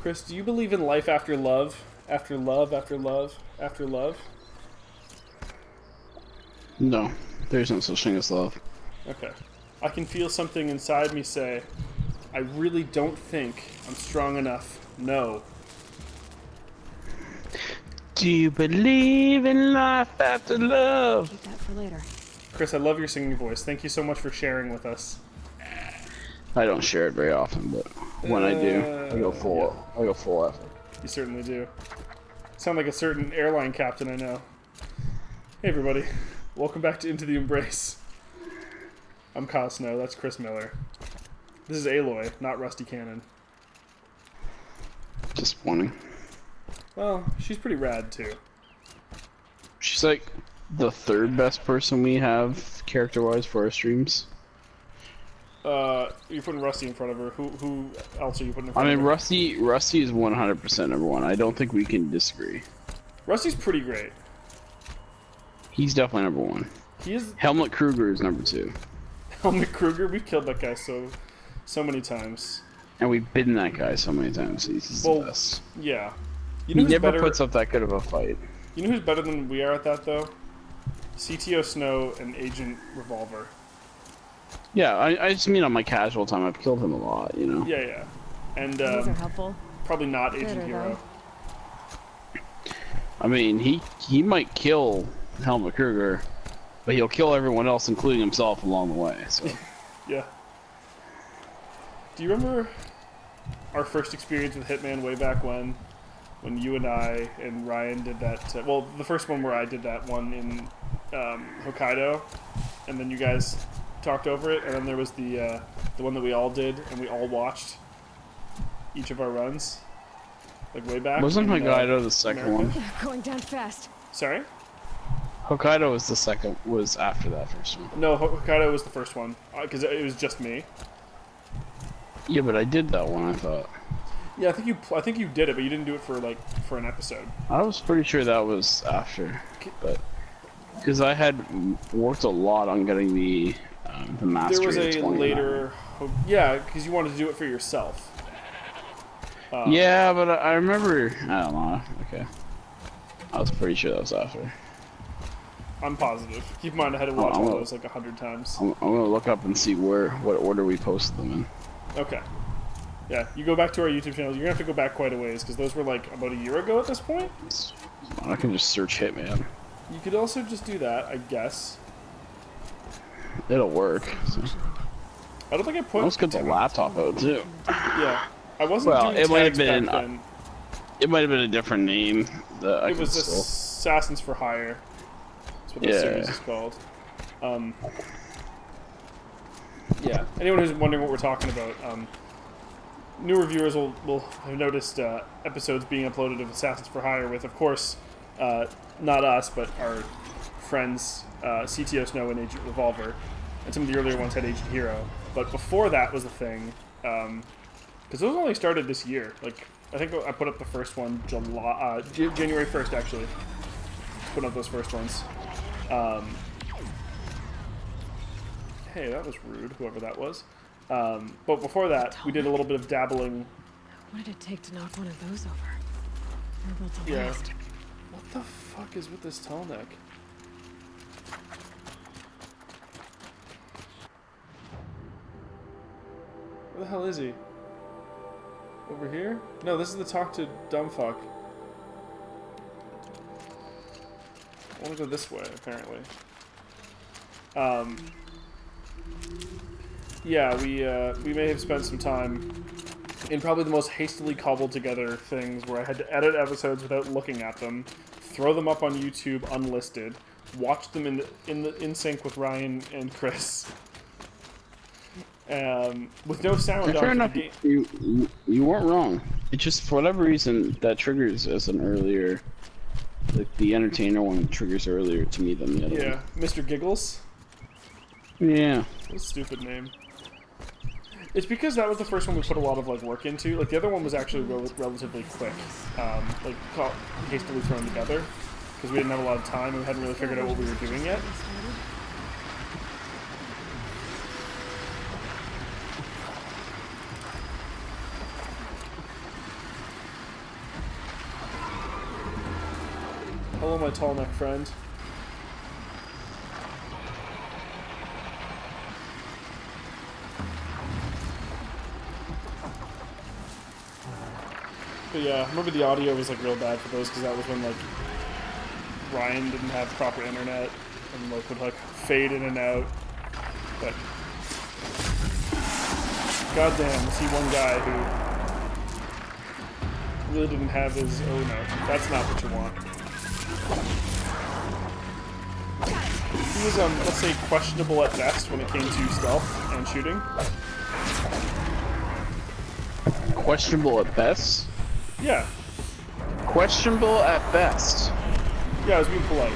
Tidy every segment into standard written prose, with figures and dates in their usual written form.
Chris, do you believe in life after love? After love, after love, after love? No, there's no such thing as love. Okay. I can feel something inside me say, I really don't think I'm strong enough. No. Do you believe in life after love? Keep that for later. Chris, I love your singing voice. Thank you so much for sharing with us. I don't share it very often, but when I do, I go full. Yeah. I go full effort. You certainly do. Sound like a certain airline captain I know. Hey everybody, welcome back to Into the Embrace. I'm Kyle Snow, that's Chris Miller. This is Aloy, not Rusty Cannon. Disappointing. Well, she's pretty rad too. She's like the third best person we have character-wise for our streams. You're putting Rusty in front of her. Who else are you putting in front I of mean, her? Rusty is 100% number one. I don't think we can disagree. Rusty's pretty great. He's definitely number one. He is. Helmut Kruger is number two. Helmut Kruger, we've killed that guy so many times. And we've bidden that guy so many times. He's the best. Yeah. You He know who's never better, puts up that good of a fight. You know who's better than we are at that, though? CTO Snow and Agent Revolver. Yeah, I just mean on my casual time, I've killed him a lot, you know? Yeah, yeah. And These are helpful. probably not Agent Better, Hero. I mean, he might kill Helmut Kruger, but he'll kill everyone else, including himself, along the way, so... Yeah. Do you remember our first experience with Hitman way back when you and I and Ryan did that? Well, the first one where I did that one in Hokkaido, and then you guys talked over it, and then there was the one that we all did, and we all watched each of our runs, like way back. Wasn't in, Hokkaido the second America. one? Going down fast. Sorry? Hokkaido was the second, was after that first one. No, Hokkaido was the first one, because it was just me. Yeah, but I did that one, I thought. Yeah, I think you did it, but you didn't do it for an episode. I was pretty sure that was after, but... Because I had worked a lot on getting the mastery. There was a 29. later... Yeah, because you wanted to do it for yourself. Yeah, but I remember... I don't know. Okay. I was pretty sure that was after. I'm positive. Keep in mind I had to watch I'm all gonna- those like 100 times. I'm gonna look up and see what order we posted them in. Okay. Yeah, you go back to our YouTube channel. You're gonna have to go back quite a ways because those were like about a year ago at this point. I can just search Hitman. You could also just do that, I guess. It'll work. So. I don't think I put. Let's get the laptop out too. Yeah, I wasn't Well, doing it might have tags been. back then. It might have been a different name. That I It was could still... Assassins for Hire. That's what the series is called. Yeah. Anyone who's wondering what we're talking about, newer viewers will have noticed episodes being uploaded of Assassins for Hire with, of course, not us, but our friends CTO Snow and Agent Revolver. And some of the earlier ones had Agent Hero. But before that was the thing, because those only started this year. Like, I think I put up the first one January 1st, actually. Put up those first ones. Hey, that was rude, whoever that was. But before that, we did a little bit of dabbling. What did it take to knock one of those over? We're built to Yeah. last. What the fuck is with this tall neck? Where the hell is he? Over here? No, this is the talk to dumbfuck. I want to go this way, apparently. Yeah, we may have spent some time in probably the most hastily cobbled together things where I had to edit episodes without looking at them, throw them up on YouTube unlisted, watch them in sync with Ryan and Chris, with no sound. Fair enough. You weren't wrong. It's just for whatever reason that triggers as an earlier, like the entertainer one triggers earlier to me than the other. Yeah, Mr. Giggles. One. Yeah. What a stupid name. It's because that was the first one we put a lot of like work into. Like the other one was actually relatively quick, like hastily thrown together because we didn't have a lot of time and we hadn't really figured out what we were doing yet. Hello, my tall neck friend. But yeah, I remember the audio was like real bad for those because that was when like Ryan didn't have proper internet and like would like fade in and out. But goddamn, to see one guy who really didn't have his. Oh no, that's not what you want. He was let's say questionable at best when it came to stealth and shooting. Questionable at best? Yeah. Questionable at best. Yeah, I was being polite.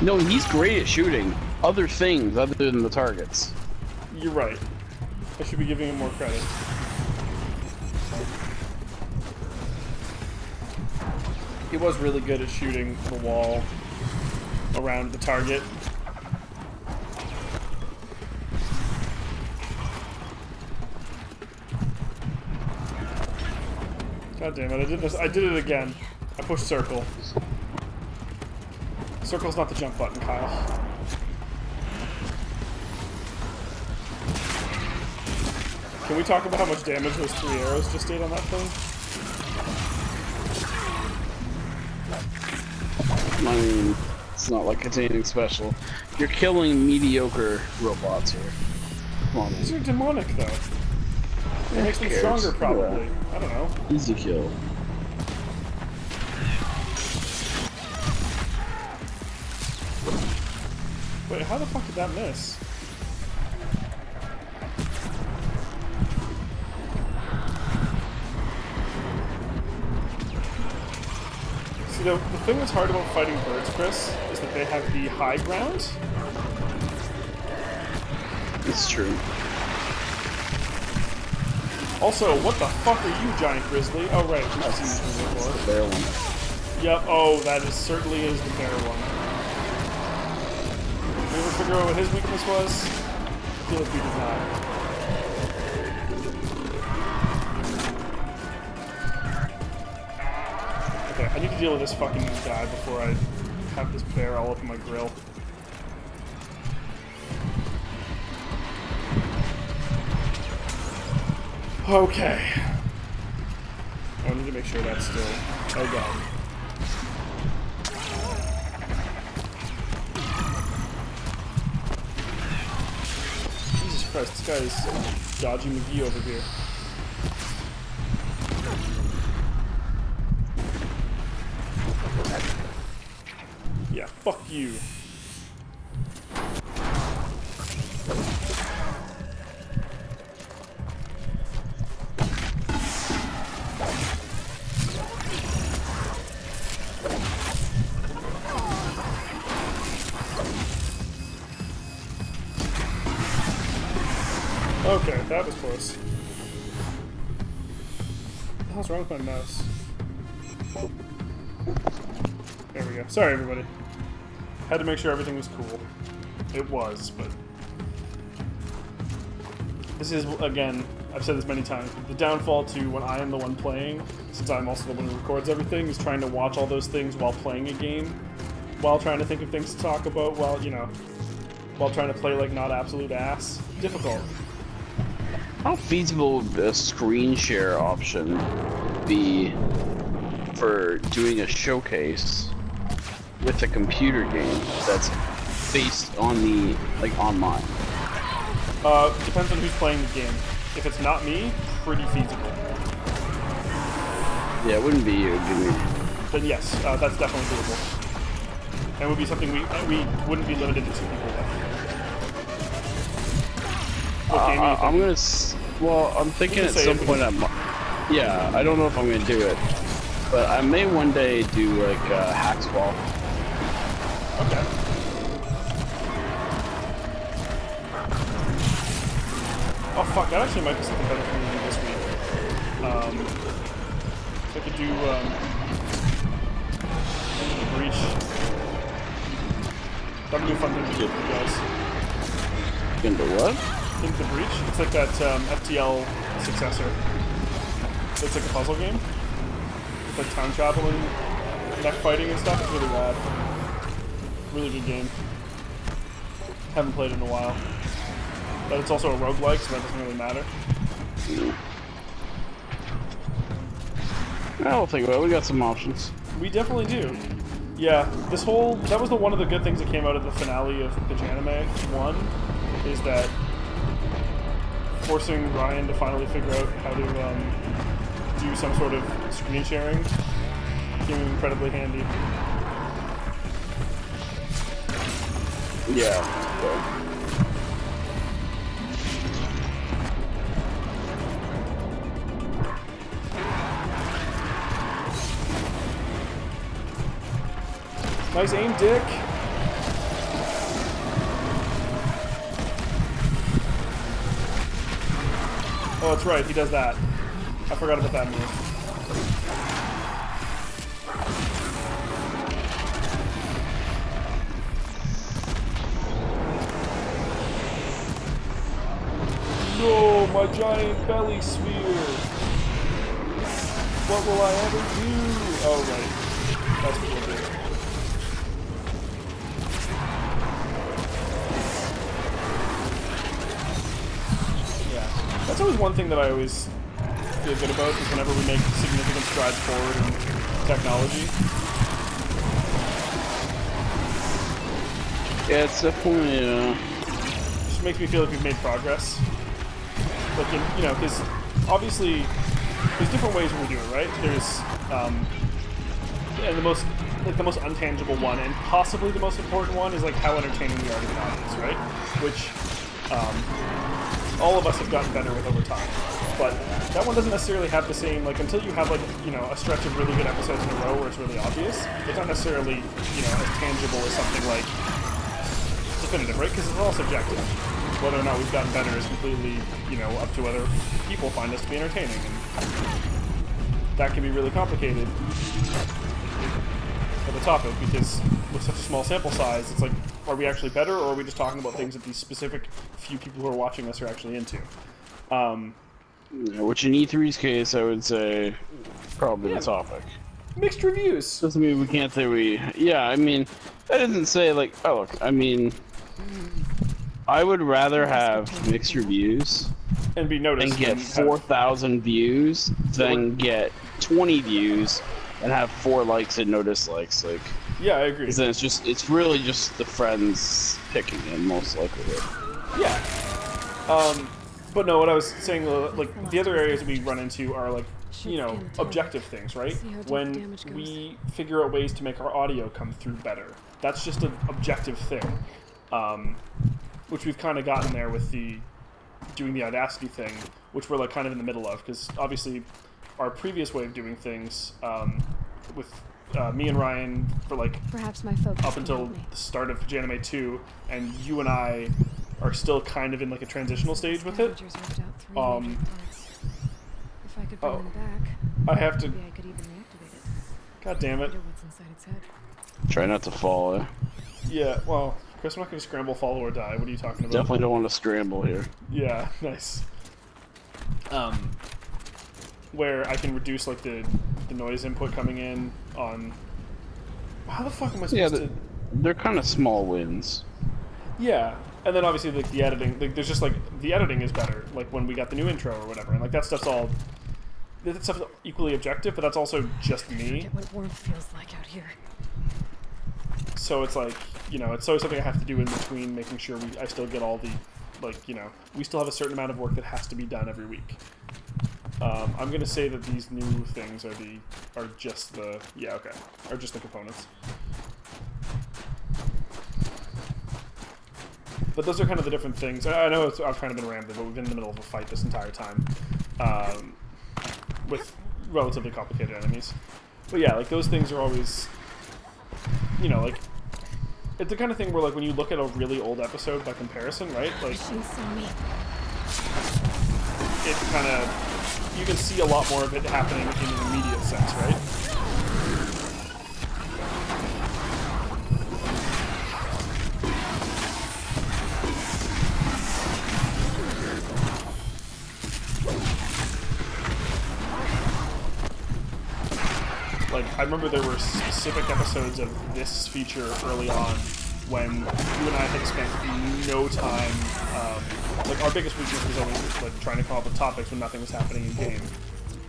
No, he's great at shooting other things other than the targets. You're right. I should be giving him more credit. He was really good at shooting the wall around the target. God damn it, I did it again. I pushed circle. Circle's not the jump button, Kyle. Can we talk about how much damage those 3 arrows just did on that thing? I mean, it's not like it's anything special. You're killing mediocre robots here. Come on, These man. are demonic, though. It makes them stronger, probably. I don't know. Easy kill. Wait, how the fuck did that miss? See, the thing that's hard about fighting birds, Chris, is that they have the high ground. It's true. Also, what the fuck are you, giant grizzly? Oh, right. We've seen this one before. Bear one. Yep. Oh, that is certainly is the bear one. Did we ever figure out what his weakness was? I feel like we did not. Okay, I need to deal with this fucking guy before I have this bear all up in my grill. Okay. I need to make sure that's still. Oh god. Jesus Christ, this guy is dodgy McGee over here. Yeah, fuck you. Okay, that was close. What the hell's wrong with my mouse? There we go. Sorry, everybody. Had to make sure everything was cool. It was, but... This is, again, I've said this many times, the downfall to when I am the one playing, since I'm also the one who records everything, is trying to watch all those things while playing a game, while trying to think of things to talk about, while, you know, while trying to play like not absolute ass. Difficult. How feasible would a screen share option be for doing a showcase with a computer game that's based on the, like, online? Depends on who's playing the game. If it's not me, pretty feasible. Yeah, it wouldn't be you, it'd be me. Then yes, that's definitely doable. And would be something we wouldn't be limited to 2 people with. What game are you thinking? Well, I'm thinking at some point yeah, I don't know if I'm gonna do it, but I may one day do like Hackswall. Okay. Oh fuck, that actually might be something better for me to do this week. So I could do the Breach. That would be a fun thing to do for you guys. Into what? Into the Breach. It's like that FTL successor. It's like a puzzle game. It's like time traveling, neck fighting and stuff. It's really rad. Really good game. Haven't played it in a while. But it's also a roguelike, so that doesn't really matter. I'll think about it. We got some options. We definitely do. Yeah, that was one of the good things that came out of the finale of Pajodcast 1, is that forcing Ryan to finally figure out how to do some sort of screen sharing came incredibly handy. Yeah. So. Nice aim, Dick. Oh, that's right, he does that. I forgot about that move. No, my giant belly sphere. What will I ever do? Oh, right. That's what we'll do. That's always one thing that I always feel good about, is whenever we make significant strides forward in technology. Yeah, it's definitely, It just makes me feel like we've made progress. Like, because obviously there's different ways we do it, right? There's, and the most untangible one, and possibly the most important one, is like how entertaining we are to the audience, right? Which, all of us have gotten better with over time. But that one doesn't necessarily have the same, like, until you have, like, a stretch of really good episodes in a row where it's really obvious, it's not necessarily, as tangible as something like definitive, right? Because it's all subjective. Whether or not we've gotten better is completely, up to whether people find us to be entertaining. And that can be really complicated for the topic, because with such a small sample size, it's like, are we actually better, or are we just talking about things that these specific few people who are watching us are actually into? Which in E3's case, I would say, probably the topic. Mixed reviews. Doesn't mean we can't say we... Yeah, I mean, that doesn't say, like... Oh, look, I mean... I would rather have mixed reviews... And be noticed. And get 4,000 views than get 20 views and have 4 likes and no dislikes. Like... Yeah, I agree. Then it's really just the friends picking it, most likely. Yeah. But no, what I was saying, like, the other areas we run into are, like, objective things, right? When we figure out ways to make our audio come through better. That's just an objective thing. Which we've kind of gotten there with doing the Audacity thing, which we're, like, kind of in the middle of, because obviously our previous way of doing things, with me and Ryan for like perhaps my focus up until the start of Pajodcast 2, and you and I are still kind of in like a transitional stage with it. If I could bring them back, I have to. maybe I could even reactivate it. God damn it! What's inside its head. Try not to fall. Yeah. Well, Chris, I'm not going to scramble, fall, or die. What are you talking about? Definitely don't want to scramble here. Yeah. Nice. Where I can reduce like the noise input coming in on. How the fuck am I supposed to? They're kind of small wins. Yeah, and then obviously like the editing, like there's just like the editing is better. Like when we got the new intro or whatever, and like that stuff's equally objective, but that's also just me. Forget what warmth feels like out here. So it's like it's always something I have to do in between, making sure I still get all the we still have a certain amount of work that has to be done every week. I'm gonna say that these new things are just the components. But those are kind of the different things. I know I've kind of been rambling, but we've been in the middle of a fight this entire time, with relatively complicated enemies. But yeah, like those things are always, like it's the kind of thing where like when you look at a really old episode by comparison, right? Like. She saw me. it kind of, you can see a lot more of it happening in an immediate sense, right? Like, I remember there were specific episodes of this feature early on when you and I had spent no time, like, our biggest weakness was always, like, trying to come up with topics when nothing was happening in game.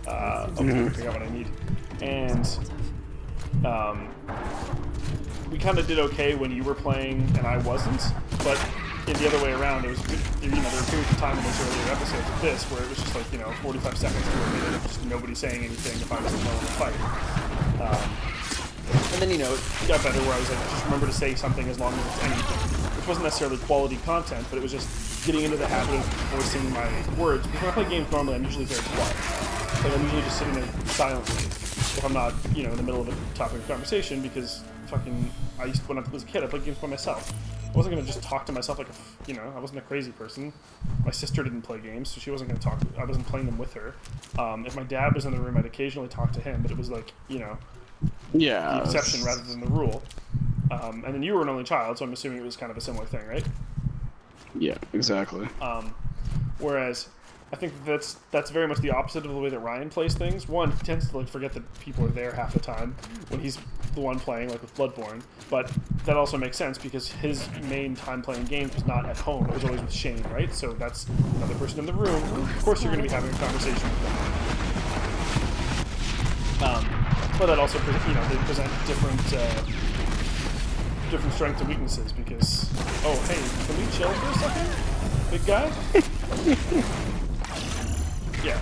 I forgot what I need. And, we kind of did okay when you were playing and I wasn't, but in the other way around, it was, you know, there were periods of time in those earlier episodes of this where it was just like, you know, 45 seconds to a minute of just nobody saying anything if I was alone in the fight. And then, you know, it got better where I was like, just remember to say something as long as it's anything. Which wasn't necessarily quality content, but it was just getting into the habit of voicing my words. Because when I play games normally, I'm usually very quiet. Like, I'm usually just sitting there silently if I'm not, you know, in the middle of a topic of conversation, because fucking, when I was a kid, I played games by myself. I wasn't going to just talk to myself like, you know, I wasn't a crazy person. My sister didn't play games, so she wasn't going to talk. I wasn't playing them with her. If my dad was in the room, I'd occasionally talk to him, but it was like, you know, the exception rather than the rule. And then you were an only child, so I'm assuming it was kind of a similar thing, right? Yeah, exactly. Whereas I think that's very much the opposite of the way that Ryan plays things. One, he tends to like forget that people are there half the time when he's the one playing, like with Bloodborne. But that also makes sense because his main time playing games was not at home; it was always with Shane, right? So that's another person in the room. Of course, you're going to be having a conversation with them. But that also, you know, they present different strengths and weaknesses because, oh, hey, can we chill for a second, big guy? Yeah.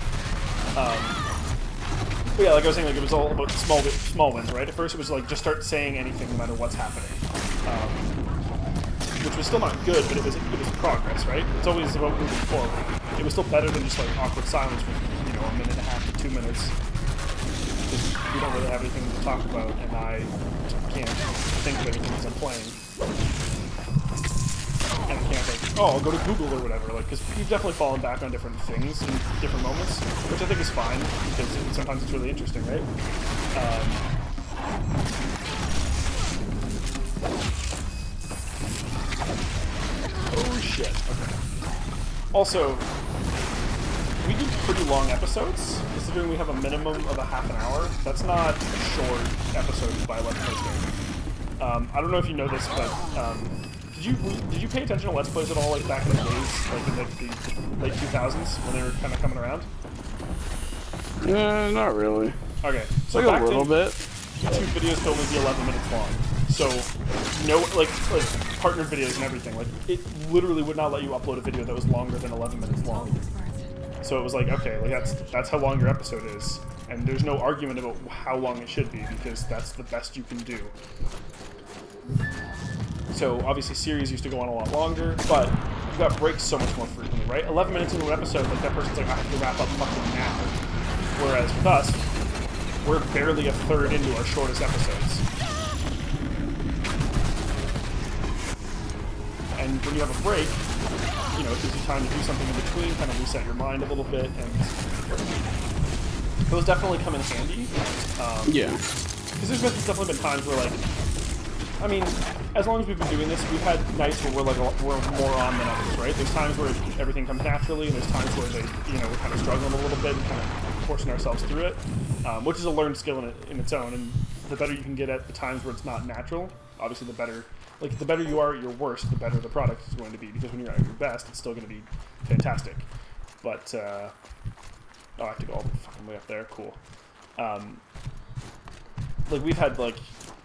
But yeah, like I was saying, like it was all about small wins, right? At first, it was like just start saying anything no matter what's happening, which was still not good, but it was progress, right? It's always about moving forward. It was still better than just like awkward silence for, you know, a minute and a half to 2 minutes. Because we don't really have anything to talk about, and I can't think of anything as I'm playing. And I can't like, oh, I'll go to Google or whatever, like, because you've definitely fallen back on different things in different moments, which I think is fine, because sometimes it's really interesting, right? Oh, shit. Okay. Also, we do pretty long episodes, considering we have a minimum of a half an hour. That's not short episodes by Let's Play standards. I don't know if you know this, but did you pay attention to Let's Plays at all, like back in the days, like in the late 2000s when they were kind of coming around? Not really. Okay, so like back a little bit. YouTube videos could only be 11 minutes long. So, no, like partnered videos and everything. Like, it literally would not let you upload a video that was longer than 11 minutes long. So it was like, okay, like that's how long your episode is, and there's no argument about how long it should be because that's the best you can do. So obviously series used to go on a lot longer, but you got breaks so much more frequently, right? 11 minutes into an episode, like that person's like, I have to wrap up fucking now. Whereas with us, we're barely a third into our shortest episodes. And when you have a break, you know, it gives you time to do something in between, kind of reset your mind a little bit, and those definitely come in handy. Yeah. Because there's definitely been times where, like, I mean, as long as we've been doing this, we've had nights where we're more on than others, right? There's times where everything comes naturally, and there's times where we're kind of struggling a little bit and kind of forcing ourselves through it, which is a learned skill in its own. And the better you can get at the times where it's not natural, obviously the better. Like, the better you are at your worst, the better the product is going to be, because when you're at your best, it's still going to be fantastic. But, oh, I have to go all the fucking way up there. Cool. Like, we've had, like,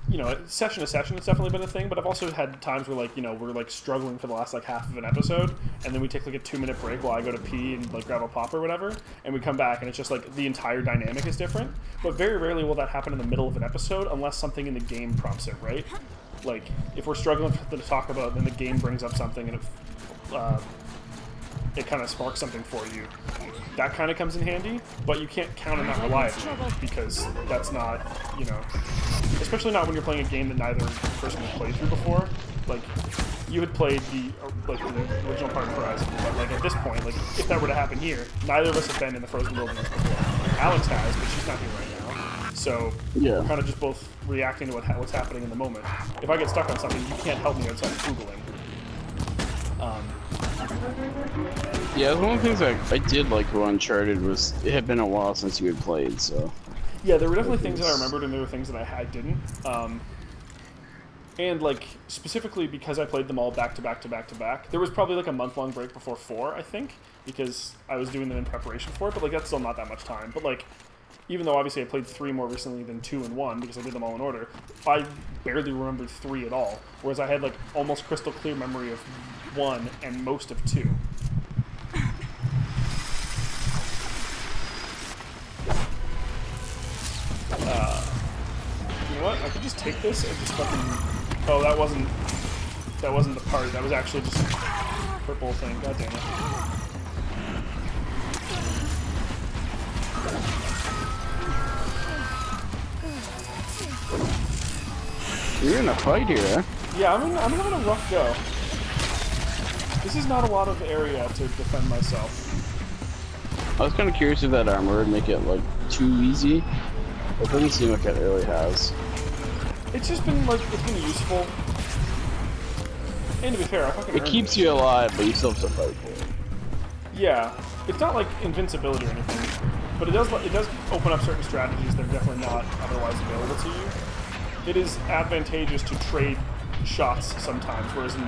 you know, session to session, it's definitely been a thing, but I've also had times where, like, you know, we're, like, struggling for the last, like, half of an episode, and then we take, like, a 2-minute break while I go to pee and, like, grab a pop or whatever, and we come back, and it's just, like, the entire dynamic is different. But very rarely will that happen in the middle of an episode, unless something in the game prompts it, right? Like, if we're struggling to talk about, then the game brings up something and it kind of sparks something for you. That kind of comes in handy, but you can't count on that reliably because that's not, you know, especially not when you're playing a game that neither person has played through before. Like, you had played the original part of Horizon, but like at this point, like if that were to happen here, neither of us have been in the frozen wilderness before. Alex has, but she's not here right now. So we're kind of just both reacting to what's happening in the moment. If I get stuck on something, you can't help me outside of Googling. Yeah, one of the things I did like about Uncharted was it had been a while since you had played, so. Yeah, there were definitely things that I remembered, and there were things that I didn't. And like specifically because I played them all back to back to back to back, there was probably like a month-long break before 4, I think, because I was doing them in preparation for it. But like that's still not that much time. But like, even though obviously I played 3 more recently than 2 and 1 because I did them all in order, I barely remembered 3 at all. Whereas I had like almost crystal clear memory of 1 and most of 2. You know what? I could just take this and just fucking. Oh, that wasn't the party. That was actually just a purple thing. God damn it. You're in a fight here, eh? Yeah, I'm having a rough go. This is not a lot of area to defend myself. I was kind of curious if that armor would make it like too easy. It doesn't seem like it really has. It's just been like it's been useful. And to be fair, I fucking. It keeps you alive, but you still have to fight for it. Yeah, it's not like invincibility or anything, but it does open up certain strategies that are definitely not otherwise available to you. It is advantageous to trade shots sometimes, whereas in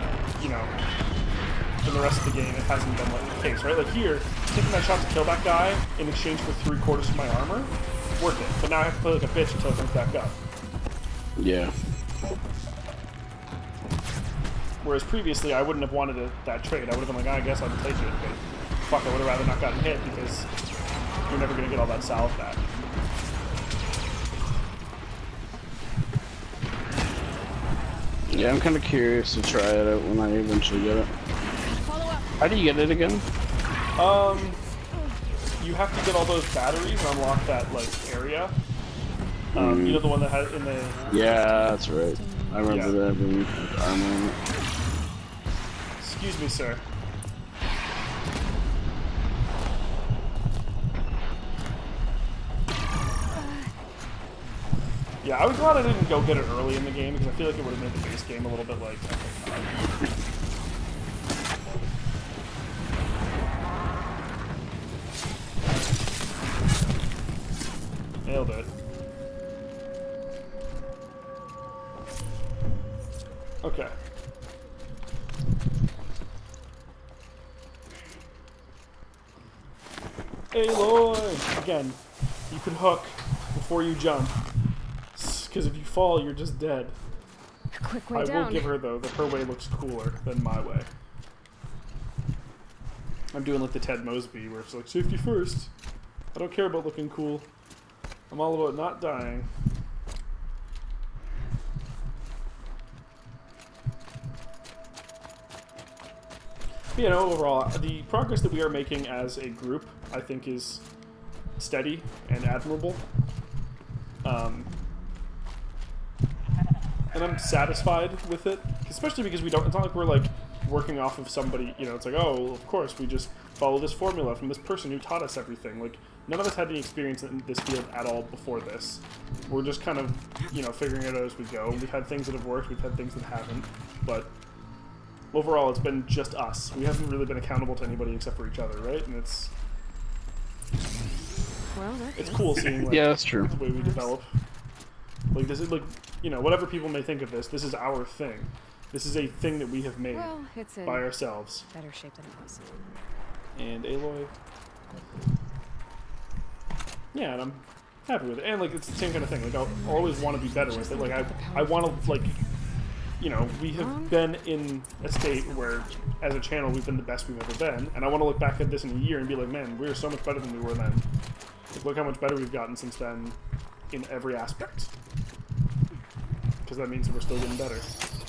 the rest of the game it hasn't been like the case, right? Like here, taking that shot to kill that guy in exchange for 3/4 of my armor, worth it. But now I have to play like a bitch until it comes back up. Yeah. Whereas previously I wouldn't have wanted that trade. I would have been like, I guess I'll take it, but fuck, I would have rather not gotten hit because you're never going to get all that salve back. Yeah, I'm kind of curious to try it out when I eventually get it. How do you get it again? You have to get all those batteries and unlock that like area. You know the one that had in the. Yeah, that's right. I remember that being armor on it. Excuse me, sir. Yeah, I was glad I didn't go get it early in the game because I feel like it would have made the base game a little bit like. Nailed it. Okay. Aloy! Again, you can hook before you jump. Because if you fall, you're just dead. A quick way I down. will give her, though, that her way looks cooler than my way. I'm doing like the Ted Mosby, where it's like, safety first. I don't care about looking cool. I'm all about not dying. But, you know, overall, the progress that we are making as a group, I think, is steady and admirable. And I'm satisfied with it, especially because it's not like we're like working off of somebody, you know, it's like, oh, well, of course, we just follow this formula from this person who taught us everything. Like, none of us had any experience in this field at all before this. We're just kind of, you know, figuring it out as we go. We've had things that have worked, we've had things that haven't, but overall, it's been just us. We haven't really been accountable to anybody except for each other, right? And it's cool seeing like, yeah, that's true. The way we develop. Like, this is like, you know, whatever people may think of this is our thing. This is a thing that we have made by ourselves. Better shape than it was. And Aloy. Yeah, and I'm happy with it. And like, it's the same kind of thing. Like, I'll always want to be better with it. Like, I want to, like, you know, we have been in a state where, as a channel, we've been the best we've ever been. And I want to look back at this in a year and be like, man, we're so much better than we were then. Like, look how much better we've gotten since then in every aspect. Because that means that we're still getting better.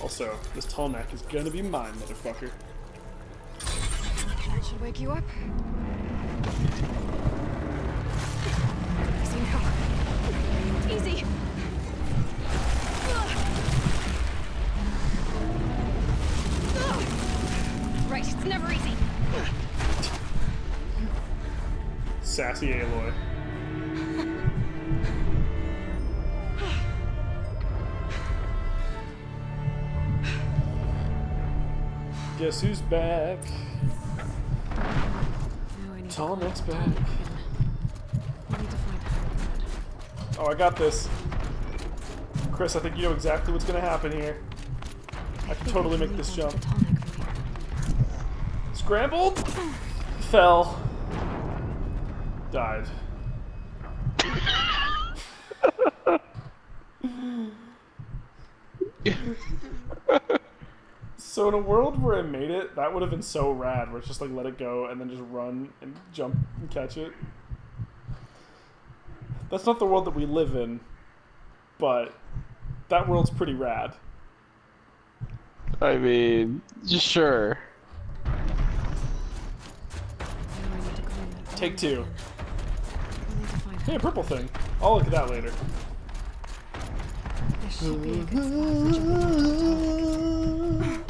Also, this tall neck is gonna be mine, motherfucker. That should wake you up. Easy now. Easy. Sassy Aloy. Guess who's back? Tall neck's back. I need to find her. Oh, I got this. Chris, I think you know exactly what's gonna happen here. I can totally make this jump. Scrambled. Fell. Died. So in a world where I made it, that would have been so rad, where it's just like let it go and then just run and jump and catch it. That's not the world that we live in, but that world's pretty rad. I mean, just sure. Take two. Hey, a purple thing. I'll look at that later. This should be a good spot for jumping.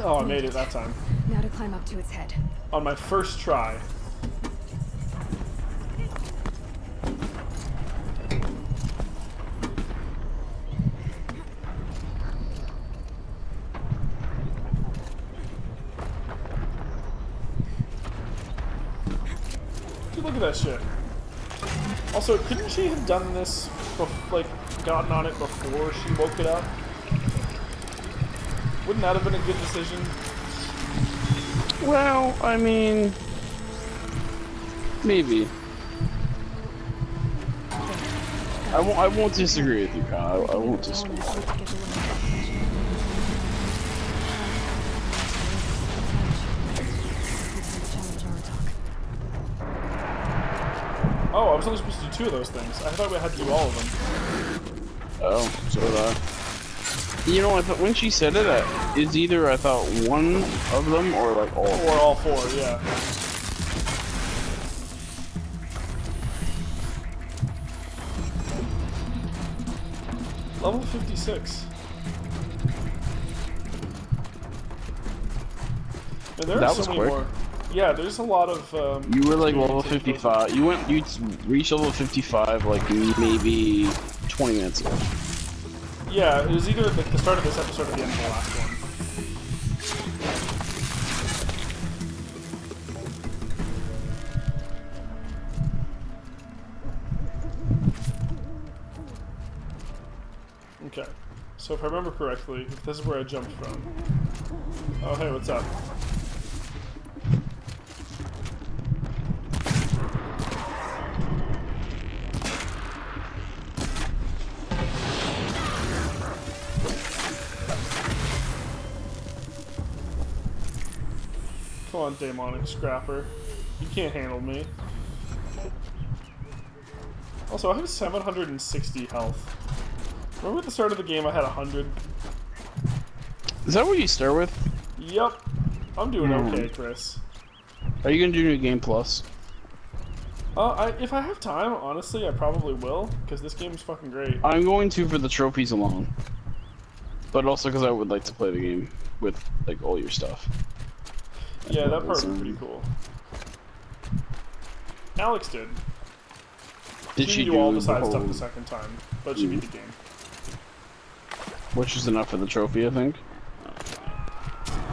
Oh, I made it that time. Now to climb up to its head. On my first try. Dude, look at that shit. Also, couldn't she have done this, like, gotten on it before she woke it up? Wouldn't that have been a good decision? Well, I mean, maybe. I won't disagree with you, Kyle. I won't disagree. Oh, I was only supposed to do two of those things. I thought we had to do all of them. Oh, so did I. You know, I thought when she said it, it's either I thought one of them or like all. Or all four, yeah. Level 56. And there That are so was many quick. more. Yeah, there's a lot of. You were like level community 55. You reached level 55 like maybe 20 minutes ago. Yeah, it was either like the start of this episode or the end of the last one. Okay, so if I remember correctly, this is where I jumped from. Oh, hey, what's up? Come on, demonic scrapper. You can't handle me. Also, I have 760 health. Remember at the start of the game I had 100? Is that what you start with? Yep. I'm doing okay, Chris. Are you gonna do New Game Plus? If I have time, honestly, I probably will, because this game is fucking great. I'm going to for the trophies alone. But also because I would like to play the game with like all your stuff. Yeah, that part was pretty cool. Alex did. Did she do all the side whole- stuff the second time, but she beat the game. Which is enough for the trophy, I think.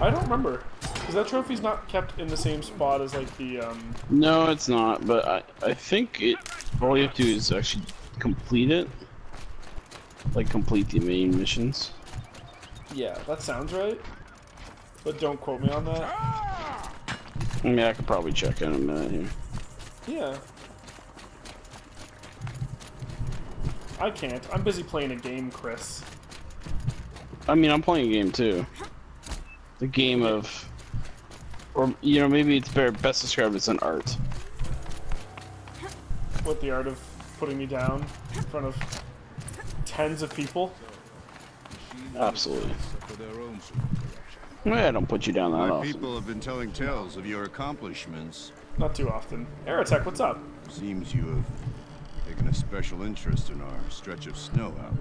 I don't remember, because that trophy's not kept in the same spot as like the No, it's not. But I think it. All you have to do is actually complete it. Like complete the main missions. Yeah, that sounds right. But don't quote me on that. I mean, I could probably check in a minute here. Yeah. I can't. I'm busy playing a game, Chris. I mean, I'm playing a game too. The game of, or you know, maybe it's best described as an art. What, the art of putting me down in front of tens of people? Absolutely. Well, I don't put you down that My often. people have been telling tales of your accomplishments. Not too often. Aerotech, what's up? Seems you have taken a special interest in our stretch of snow outlander.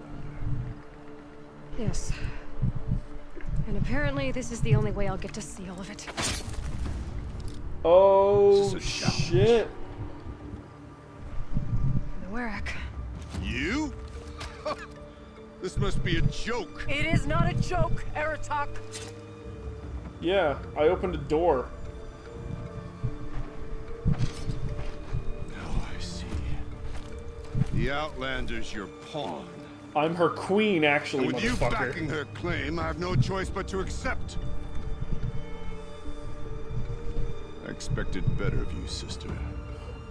Yes. And apparently this is the only way I'll get to see all of it. Oh, This is a challenge. shit. Warwick. You? This must be a joke. It is not a joke, Eratak. Yeah, I opened a door. Now I see. The Outlander's your pawn. I'm her queen, actually, And with you motherfucker. backing her claim, I have no choice but to accept. I expected better of you, sister.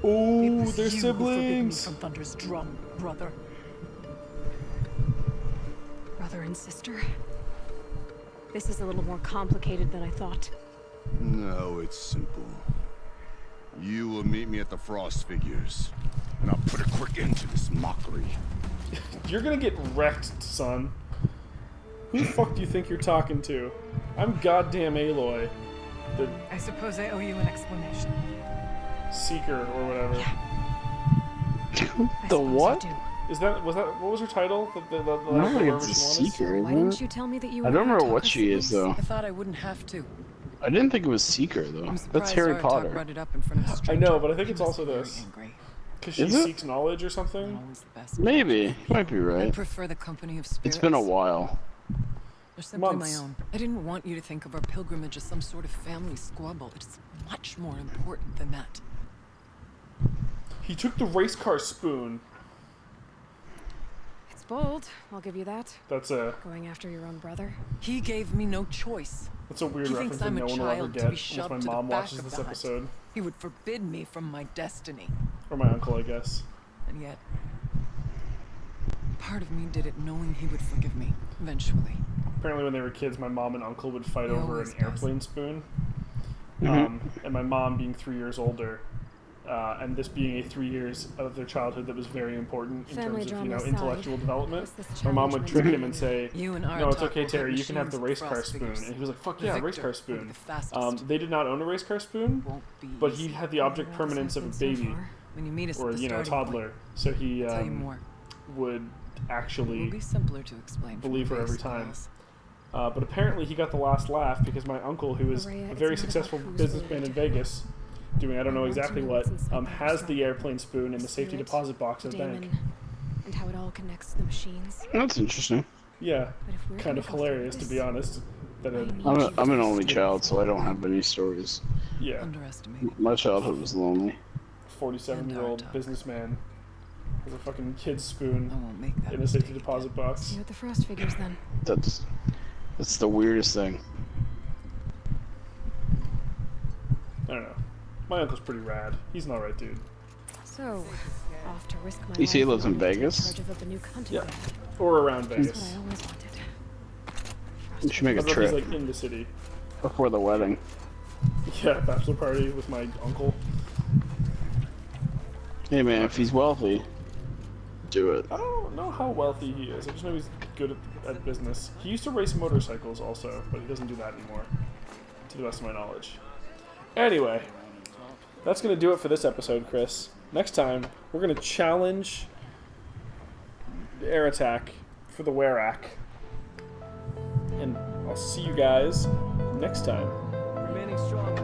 Ooh, was they're you who forbid me siblings. from Thunder's drum, brother. Brother and sister. This is a little more complicated than I thought. No, it's simple. You will meet me at the Frost Figures, and I'll put a quick end to this mockery. You're gonna get wrecked, son. Who the fuck do you think you're talking to? I'm goddamn Aloy, the I suppose I owe you an explanation. Seeker or whatever. I The suppose I what? do. What was her title? The I don't think it's a seeker, Why isn't didn't it? you tell me that you I were don't gonna remember talk what us she is, siblings? though. I thought I wouldn't have to. I didn't think it was Seeker, though. I'm That's surprised Harry Aratak Potter. brought it up in front of a I stranger. know, but I think He it's was also very this. angry. Because she Is it? seeks knowledge or Not something? always the best. Maybe. You might be I right. prefer the company of spirits. It's been a while. They're simply Months. my own. I didn't want you to think of our pilgrimage as some sort of family squabble. It's much more important than that. He took the race car spoon. It's bold, I'll give you that. That's a Going after your own brother. He gave me no choice. weird He reference thinks that I'm no a one will ever child to get be unless shoved my to the mom back watches of this the hunt. episode. He would forbid me from my destiny. Or my uncle, I guess. And yet, part of me did it knowing he would forgive me, eventually. Apparently when they were kids, my mom and uncle would fight He over always an does. airplane spoon. Mhm. And my mom being 3 years older, and this being a 3 years of their childhood that was very important in Family terms of, drama aside, intellectual development. what's this My mom challenge would meant trick to him be? and say, You and no, it's Aratak okay, will Terry, hit you can have the machines race with car frost spoon. figures. And he was like, fuck The yeah, race victor car will be spoon. the fastest. They did not own a race car spoon, Won't be but he easy. had the object Well, permanence of a that's happened so baby, far. When you meet us or, at the starting toddler. point, So he I'll tell you more. would It will actually be simpler to explain. from believe the her every base time. files. But apparently he got the last laugh because my uncle, who is Maria, a it's very not about successful who's businessman in related. Vegas, doing I don't I know want to exactly know what, what's inside the has restaurant. the airplane spoon in the safety Spirit, deposit box the at the bank. daemon, and how it all connects to the machines. That's interesting. Yeah, But if we're kind gonna of go through hilarious to this, be honest. That I it, need I'm, you a, I'm an to only stay child, so I don't forward. have any stories. yeah, Underestimated. My childhood was lonely. 47-year-old Dark. businessman has a fucking kid's I spoon won't make that in a safety mistake deposit again. box. See you at the Frost figures then. That's the weirdest thing. I don't know. My uncle's pretty rad. He's an alright dude. So, off to risk my You see he life lives in and take Vegas? charge of the new hunting Yeah. ground. Or around That's what Vegas. I always wanted. You should make I a don't know if trip he's like in the city. before the wedding. Yeah, bachelor party with my uncle. Hey man, if he's wealthy, do it. I don't know how wealthy he is. I just know he's good at business. He used to race motorcycles also, but he doesn't do that anymore, to the best of my knowledge. Anyway, that's going to do it for this episode, Chris. Next time, we're going to challenge Air Attack for the Werak. And I'll see you guys next time. Remaining strong.